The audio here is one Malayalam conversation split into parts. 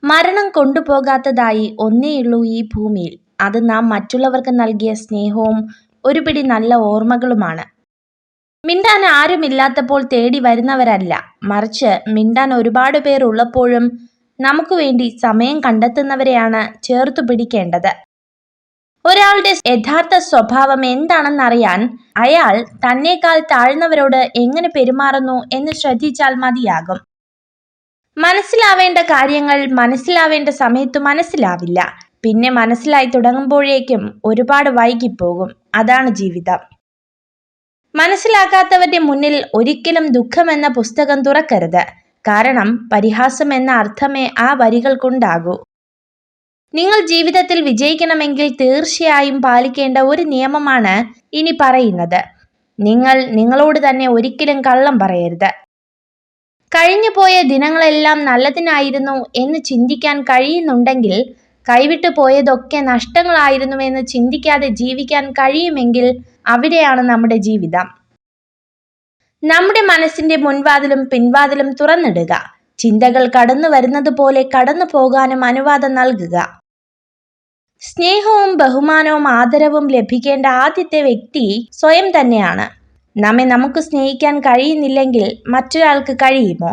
മരണം കൊണ്ടുപോകാത്തതായി ഒന്നേയുള്ളൂ ഈ ഭൂമിയിൽ. അത് നാം മറ്റുള്ളവർക്ക് നൽകിയ സ്നേഹവും ഒരു പിടി നല്ല ഓർമ്മകളുമാണ്. മിണ്ടാൻ ആരുമില്ലാത്തപ്പോൾ തേടി വരുന്നവരല്ല, മറിച്ച് മിണ്ടാൻ ഒരുപാട് പേർ ഉള്ളപ്പോഴും നമുക്ക് വേണ്ടി സമയം കണ്ടെത്തുന്നവരെയാണ് ചേർത്തു പിടിക്കേണ്ടത്. ഒരാളുടെ യഥാർത്ഥ സ്വഭാവം എന്താണെന്നറിയാൻ അയാൾ തന്നേക്കാൾ താഴ്ന്നവരോട് എങ്ങനെ പെരുമാറുന്നു എന്ന് ശ്രദ്ധിച്ചാൽ മതിയാകും. മനസ്സിലാവേണ്ട കാര്യങ്ങൾ മനസ്സിലാവേണ്ട സമയത്ത് മനസ്സിലാവില്ല. പിന്നെ മനസ്സിലായി തുടങ്ങുമ്പോഴേക്കും ഒരുപാട് വൈകിപ്പോകും. അതാണ് ജീവിതം. മനസ്സിലാക്കാത്തവരുടെ മുന്നിൽ ഒരിക്കലും ദുഃഖമെന്ന പുസ്തകം തുറക്കരുത്. കാരണം പരിഹാസം എന്ന അർത്ഥമേ ആ വരികൾക്കുണ്ടാകൂ. നിങ്ങൾ ജീവിതത്തിൽ വിജയിക്കണമെങ്കിൽ തീർച്ചയായും പാലിക്കേണ്ട ഒരു നിയമമാണ് ഇനി പറയുന്നത്. നിങ്ങൾ നിങ്ങളോട് തന്നെ ഒരിക്കലും കള്ളം പറയരുത്. കഴിഞ്ഞു പോയ ദിനങ്ങളെല്ലാം നല്ലതിനായിരുന്നു എന്ന് ചിന്തിക്കാൻ കഴിയുന്നുണ്ടെങ്കിൽ, കൈവിട്ടു പോയതൊക്കെ നഷ്ടങ്ങളായിരുന്നുവെന്ന് ചിന്തിക്കാതെ ജീവിക്കാൻ കഴിയുമെങ്കിൽ അവിടെയാണ് നമ്മുടെ ജീവിതം. നമ്മുടെ മനസ്സിന്റെ മുൻവാതിലും പിൻവാതിലും തുറന്നിടുക. ചിന്തകൾ കടന്നു വരുന്നത് പോലെ കടന്നു പോകാനും അനുവാദം നൽകുക. സ്നേഹവും ബഹുമാനവും ആദരവും ലഭിക്കേണ്ട ആദ്യത്തെ വ്യക്തി സ്വയം തന്നെയാണ്. നമ്മെ നമുക്ക് സ്നേഹിക്കാൻ കഴിയുന്നില്ലെങ്കിൽ മറ്റൊരാൾക്ക് കഴിയുമോ?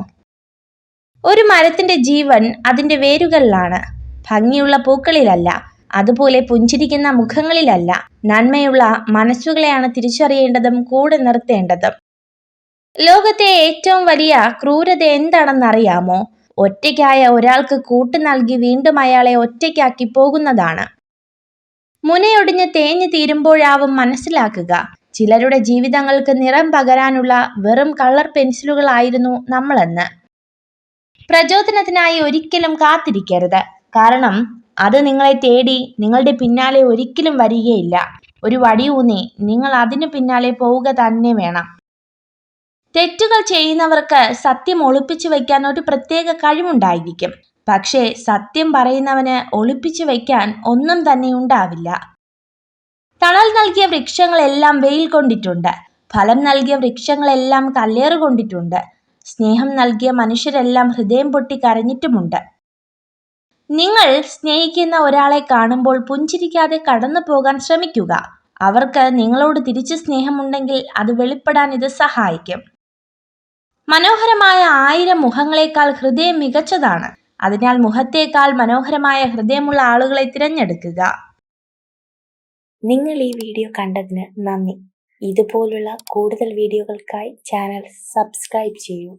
ഒരു മരത്തിന്റെ ജീവൻ അതിന്റെ വേരുകളിലാണ്, ഭംഗിയുള്ള പൂക്കളിലല്ല. അതുപോലെ പുഞ്ചിരിക്കുന്ന മുഖങ്ങളിലല്ല. നന്മയുള്ള മനസ്സുകളെയാണ് തിരിച്ചറിയേണ്ടതും കൂടെ നിർത്തേണ്ടതും. ലോകത്തെ ഏറ്റവും വലിയ ക്രൂരത എന്താണെന്നറിയാമോ? ഒറ്റയ്ക്കായ ഒരാൾക്ക് കൂട്ട് നൽകി വീണ്ടും അയാളെ ഒറ്റയ്ക്കാക്കി പോകുന്നതാണ്. മുനയൊടിഞ്ഞ് തേഞ്ഞു തീരുമ്പോഴാവും മനസ്സിലാക്കുക, ചിലരുടെ ജീവിതങ്ങൾക്ക് നിറം പകരാനുള്ള വെറും കളർ പെൻസിലുകളായിരുന്നു നമ്മളെന്ന്. പ്രചോദനത്തിനായി ഒരിക്കലും കാത്തിരിക്കരുത്. കാരണം അത് നിങ്ങളെ തേടി നിങ്ങളുടെ പിന്നാലെ ഒരിക്കലും വരികയില്ല. ഒരു വടിയൂന്നി നിങ്ങൾ അതിന് പിന്നാലെ പോവുക തന്നെ വേണം. തെറ്റുകൾ ചെയ്യുന്നവർക്ക് സത്യം ഒളിപ്പിച്ചു വയ്ക്കാൻ ഒരു പ്രത്യേക കഴിവുണ്ടായിരിക്കും. പക്ഷേ സത്യം പറയുന്നവന് ഒളിപ്പിച്ചു വയ്ക്കാൻ ഒന്നും തന്നെ ഉണ്ടാവില്ല. തണൽ നൽകിയ വൃക്ഷങ്ങളെല്ലാം വെയിൽ കൊണ്ടിട്ടുണ്ട്. ഫലം നൽകിയ വൃക്ഷങ്ങളെല്ലാം കല്ലേറ് കൊണ്ടിട്ടുണ്ട്. സ്നേഹം നൽകിയ മനുഷ്യരെല്ലാം ഹൃദയം പൊട്ടി കരഞ്ഞിട്ടുമുണ്ട്. നിങ്ങൾ സ്നേഹിക്കുന്ന ഒരാളെ കാണുമ്പോൾ പുഞ്ചിരിക്കാതെ കടന്നു പോകാൻ ശ്രമിക്കുക. അവർക്ക് നിങ്ങളോട് തിരിച്ചു സ്നേഹമുണ്ടെങ്കിൽ അത് വെളിപ്പെടാൻ ഇത് സഹായിക്കും. മനോഹരമായ 1000 മുഖങ്ങളെക്കാൾ ഹൃദയം മികച്ചതാണ്. അതിനാൽ മുഖത്തേക്കാൾ മനോഹരമായ ഹൃദയമുള്ള ആളുകളെ തിരഞ്ഞെടുക്കുക. നിങ്ങൾ ഈ വീഡിയോ കണ്ടതിന് നന്ദി. ഇതുപോലുള്ള കൂടുതൽ വീഡിയോകൾക്കായി ചാനൽ സബ്സ്ക്രൈബ് ചെയ്യൂ.